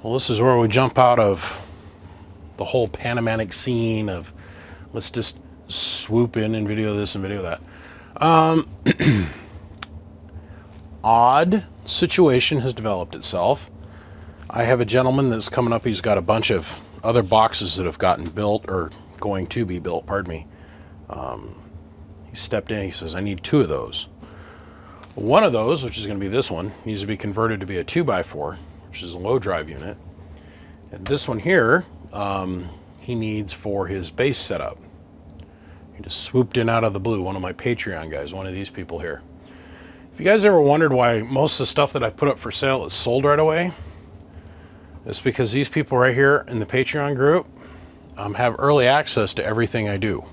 Well, this is where we jump out of the whole Panamanic scene of let's just swoop in and video this and video that. Odd situation has developed itself. I have a gentleman that's coming up. He's got a bunch of other boxes that have gotten built or going to be built, pardon me. He stepped in, he says, I need 2 of those. One of those, which is going to be this one, needs to be converted to be a 2x4, which is a low drive unit. And this one here, he needs for his base setup. He just swooped in out of the blue, one of my Patreon guys, one of these people here. If you guys ever wondered why most of the stuff that I put up for sale is sold right away, it's because these people right here in the Patreon group have early access to everything I do.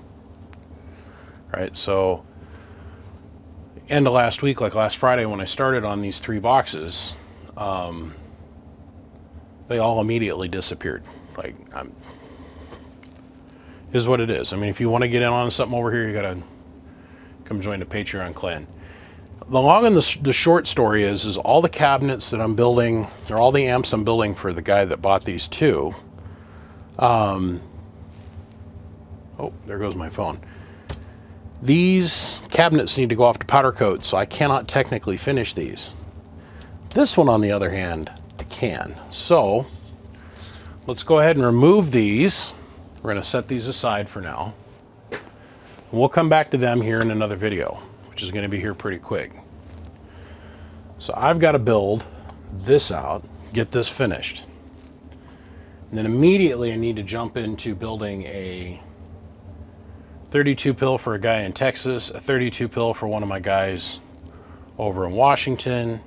Right, so end of last week, like last Friday when I started on these 3 boxes, they all immediately disappeared. Like, is what it is. I mean, if you want to get in on something over here, you gotta come join the Patreon clan. The long and the short story is all the cabinets that I'm building, or all the amps I'm building for the guy that bought these 2. Oh, there goes my phone. These cabinets need to go off to powder coat, so I cannot technically finish these. This one, on the other hand, I can. So let's go ahead and remove these. We're going to set these aside for now. We'll come back to them here in another video, which is going to be here pretty quick. So I've got to build this out, get this finished. And then immediately I need to jump into building a 32 pill for a guy in Texas, a 32 pill for one of my guys over in Washington.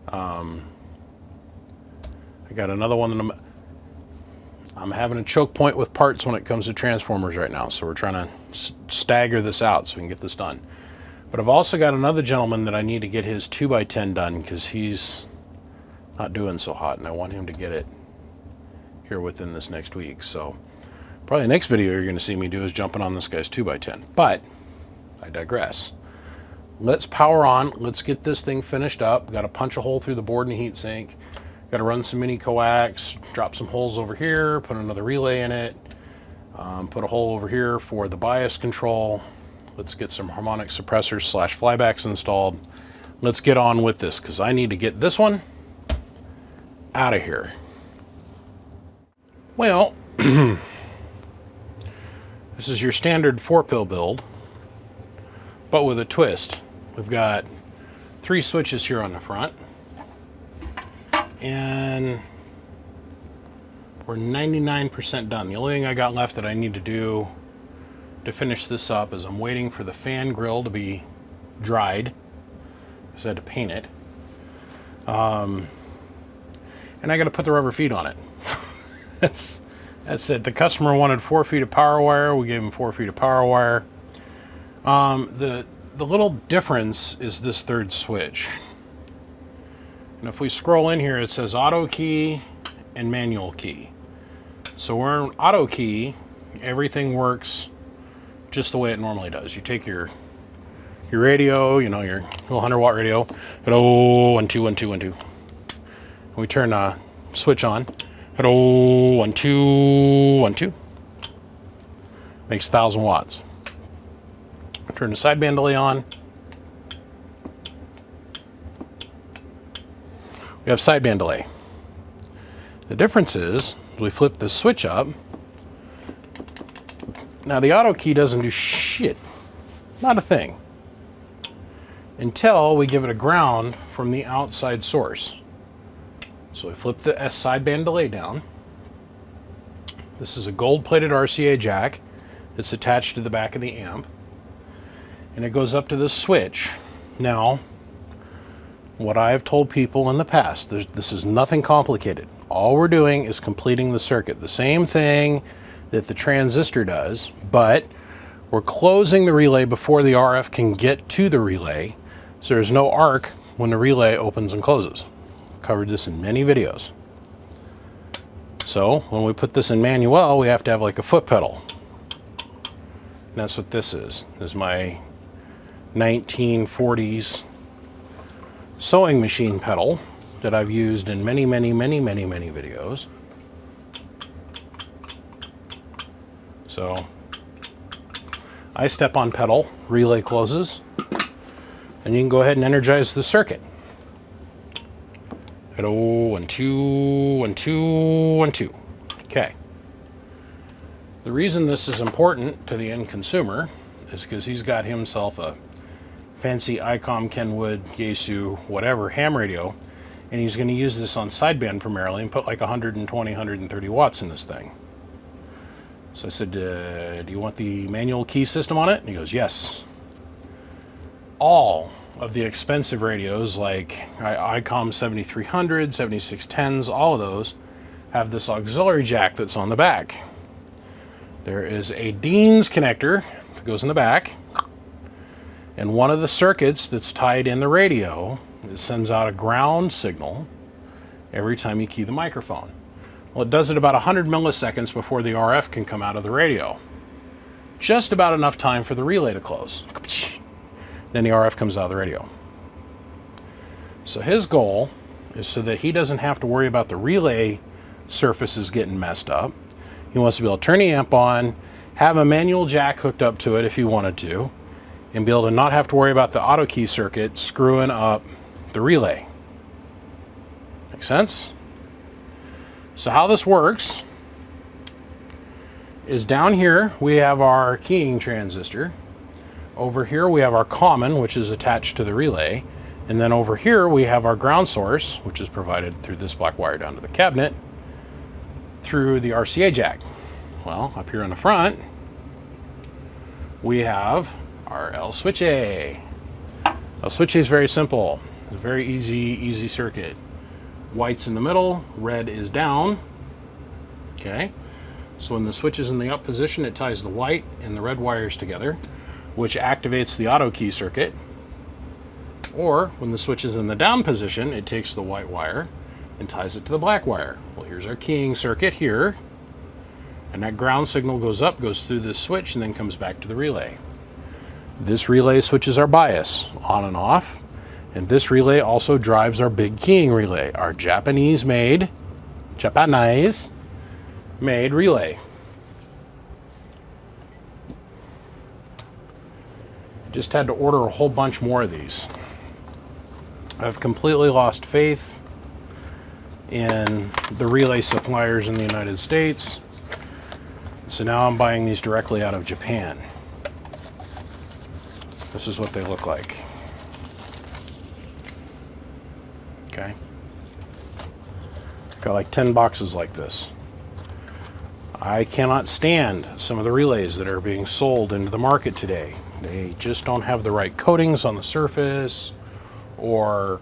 I got another one that I'm having a choke point with parts when it comes to transformers right now, so we're trying to stagger this out so we can get this done. But I've also got another gentleman that I need to get his 2x10 done because he's not doing so hot, and I want him to get it here within this next week. So probably the next video you're going to see me do is jumping on this guy's 2x10. But I digress. Let's power on. Let's get this thing finished up. Got to punch a hole through the board in the heatsink. Got to run some mini coax, drop some holes over here, put another relay in it, put a hole over here for the bias control. Let's get some harmonic suppressors / flybacks installed. Let's get on with this because I need to get this one out of here. Well, this is your standard 4-pill build, but with a twist. We've got 3 switches here on the front, and we're 99% done. The only thing I got left that I need to do to finish this up is I'm waiting for the fan grill to be dried, because I had to paint it. And I got to put the rubber feet on it. That's it. The customer wanted 4 feet of power wire. We gave him 4 feet of power wire. The little difference is this 3rd switch. And if we scroll in here, it says auto key and manual key. So we're in auto key. Everything works just the way it normally does. You take your radio, you know, your little 100-watt radio. Hello, 1 2 1 2 1 2. And we turn the switch on. Hello, 1 2 1 2. Makes 1,000 watts. Turn the sideband delay on. We have sideband delay. The difference is we flip the switch up. Now the auto key doesn't do shit, not a thing, until we give it a ground from the outside source. So we flip the sideband delay down. This is a gold-plated RCA jack that's attached to the back of the amp, and it goes up to this switch. Now, what I have told people in the past, this is nothing complicated. All we're doing is completing the circuit. The same thing that the transistor does, but we're closing the relay before the RF can get to the relay, so there's no arc when the relay opens and closes. I've covered this in many videos. So when we put this in manual, we have to have like a foot pedal. And that's what this is. This is my 1940s sewing machine pedal. that I've used in many videos. So I step on pedal, relay closes, and you can go ahead and energize the circuit. Hello, 1, 2, 1, 2, 1, 2. Okay. The reason this is important to the end consumer is because he's got himself a fancy ICOM, Kenwood, Yaesu, whatever ham radio, and he's going to use this on sideband primarily and put like 120, 130 watts in this thing. So I said, do you want the manual key system on it? And he goes, yes. All of the expensive radios like ICOM 7300, 7610s, all of those have this auxiliary jack that's on the back. There is a Dean's connector that goes in the back, and one of the circuits that's tied in the radio, it sends out a ground signal every time you key the microphone. Well, it does it about 100 milliseconds before the RF can come out of the radio. Just about enough time for the relay to close. Then the RF comes out of the radio. So his goal is so that he doesn't have to worry about the relay surfaces getting messed up. He wants to be able to turn the amp on, have a manual jack hooked up to it if he wanted to, and be able to not have to worry about the auto key circuit screwing up the relay. Make sense? So how this works is down here we have our keying transistor. Over here we have our common, which is attached to the relay. And then over here we have our ground source, which is provided through this black wire down to the cabinet through the RCA jack. Well, up here in the front, we have our El Switch A. El Switch A is very simple. It's a very easy circuit. White's in the middle, red is down. Okay, so when the switch is in the up position, it ties the white and the red wires together, which activates the auto key circuit. Or when the switch is in the down position, it takes the white wire and ties it to the black wire. Well, here's our keying circuit here, and that ground signal goes up, goes through this switch, and then comes back to the relay. This relay switches our bias on and off, and this relay also drives our big keying relay, our Japanese made relay. Just had to order a whole bunch more of these. I've completely lost faith in the relay suppliers in the United States, so now I'm buying these directly out of Japan. This is what they look like. Okay. Got like 10 boxes like this. I cannot stand some of the relays that are being sold into the market today. They just don't have the right coatings on the surface, or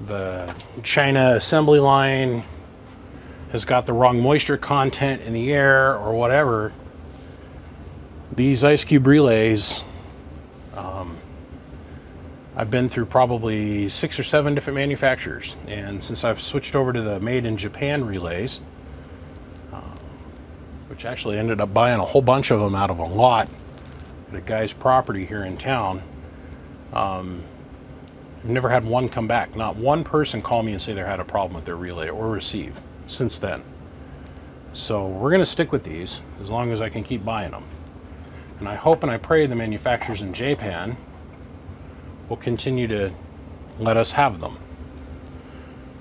the China assembly line has got the wrong moisture content in the air, or whatever. These Ice Cube relays, I've been through probably 6 or 7 different manufacturers, and since I've switched over to the made in Japan relays, which actually ended up buying a whole bunch of them out of a lot at a guy's property here in town, I've never had one come back. Not one person call me and say they had a problem with their relay or receive since then. So we're going to stick with these as long as I can keep buying them. And I hope and I pray the manufacturers in Japan will continue to let us have them.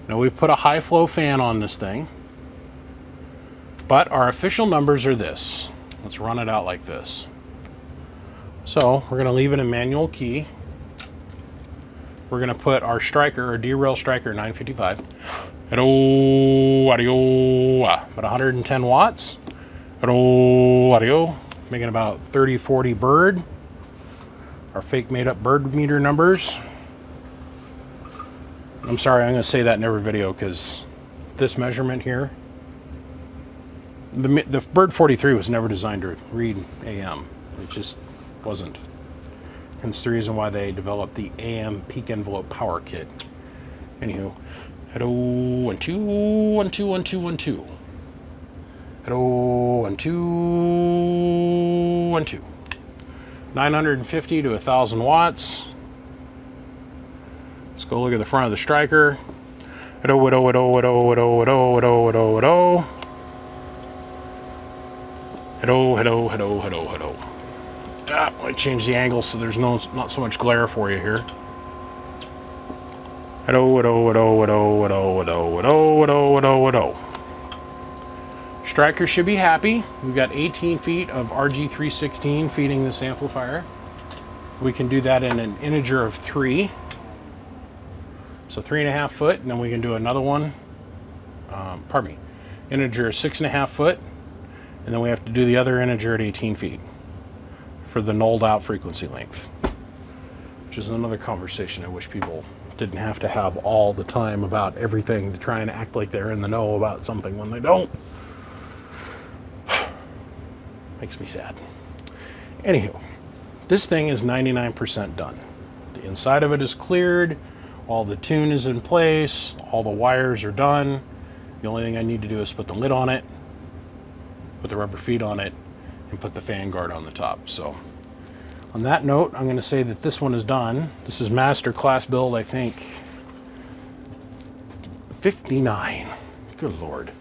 Now we've put a high flow fan on this thing, but our official numbers are this. Let's run it out like this. So we're going to leave it in manual key. We're going to put our striker, our D-Rail Striker 955, at about 110 watts. Making about 30-40 bird. Our fake made up bird meter numbers. I'm sorry, I'm going to say that in every video because this measurement here, the Bird 43 was never designed to read AM. It just wasn't. Hence the reason why they developed the AM peak envelope power kit. Anywho, hello, 1 2 1 2 1 2 1 2. Hello, 1 2 1 2. 950 to 1,000 watts. Let's go look at the front of the striker. Hello, hello, hello, hello, hello, hello, hello, hello, hello. Hello, hello, hello, hello, hello. Ah, I changed the angle so there's not so much glare for you here. Hello, hello, hello, hello, hello, hello, hello, hello, hello, hello. Striker should be happy. We've got 18 feet of RG316 feeding this amplifier. We can do that in an integer of 3. So 3.5 foot, and then we can do another one. Pardon me. Integer 6.5 foot, and then we have to do the other integer at 18 feet for the nulled out frequency length, which is another conversation I wish people didn't have to have all the time about everything to try and act like they're in the know about something when they don't. Makes me sad. Anywho, this thing is 99% done. The inside of it is cleared, all the tune is in place, all the wires are done. The only thing I need to do is put the lid on it, put the rubber feet on it, and put the fan guard on the top. So on that note, I'm going to say that this one is done. This is master class build, I think, 59. Good Lord.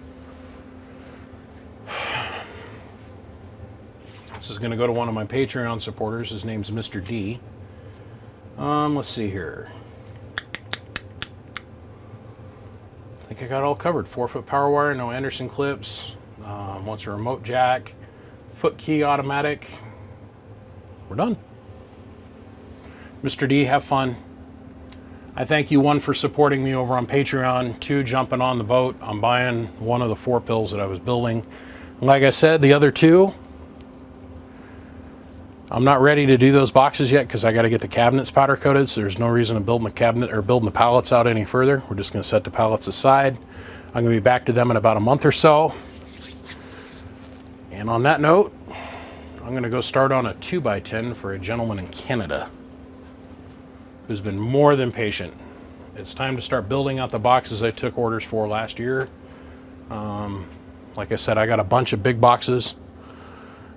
This is going to go to one of my Patreon supporters. His name's Mr. D. Let's see here. I think I got it all covered. 4-foot power wire, no Anderson clips. Wants a remote jack, foot key automatic. We're done. Mr. D, have fun. I thank you, 1, for supporting me over on Patreon, 2, jumping on the boat. I'm buying one of the 4 pills that I was building. Like I said, the other 2, I'm not ready to do those boxes yet because I got to get the cabinets powder coated, so there's no reason to build my cabinet or building the pallets out any further. We're just going to set the pallets aside. I'm going to be back to them in about a month or so. And on that note, I'm going to go start on a 2x10 for a gentleman in Canada who's been more than patient. It's time to start building out the boxes I took orders for last year. Like I said, I got a bunch of big boxes.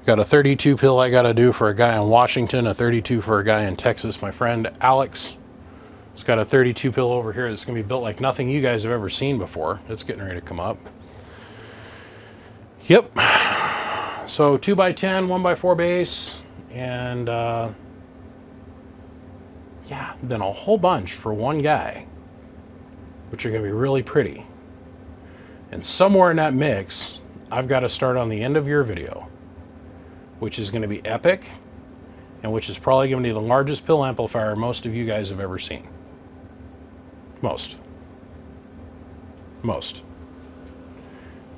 Got a 32 pill I got to do for a guy in Washington, a 32 for a guy in Texas. My friend Alex has got a 32 pill over here that's going to be built like nothing you guys have ever seen before. It's getting ready to come up. Yep. So 2x10, 1x4 base, and yeah, then a whole bunch for one guy, which are going to be really pretty. And somewhere in that mix, I've got to start on the end of your video, which is going to be epic, and which is probably going to be the largest pill amplifier most of you guys have ever seen. Most.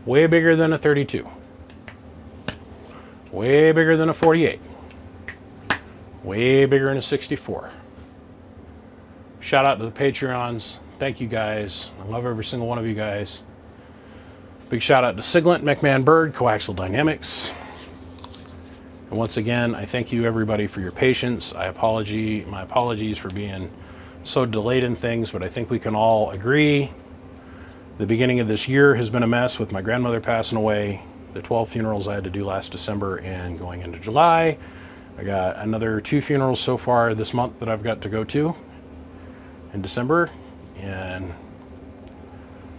Way bigger than a 32. Way bigger than a 48. Way bigger than a 64. Shout out to the Patreons. Thank you guys. I love every single one of you guys. Big shout out to Siglant, McMahon Bird, Coaxial Dynamics. And once again, I thank you everybody for your patience. My apologies for being so delayed in things, but I think we can all agree the beginning of this year has been a mess with my grandmother passing away, the 12 funerals I had to do last December, and going into July. I got another 2 funerals so far this month that I've got to go to in December, and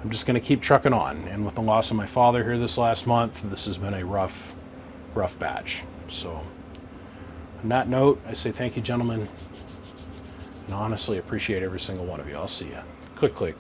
I'm just going to keep trucking on. And with the loss of my father here this last month, this has been a rough batch. So on that note, I say thank you, gentlemen, and honestly appreciate every single one of you. I'll see you. Click, click.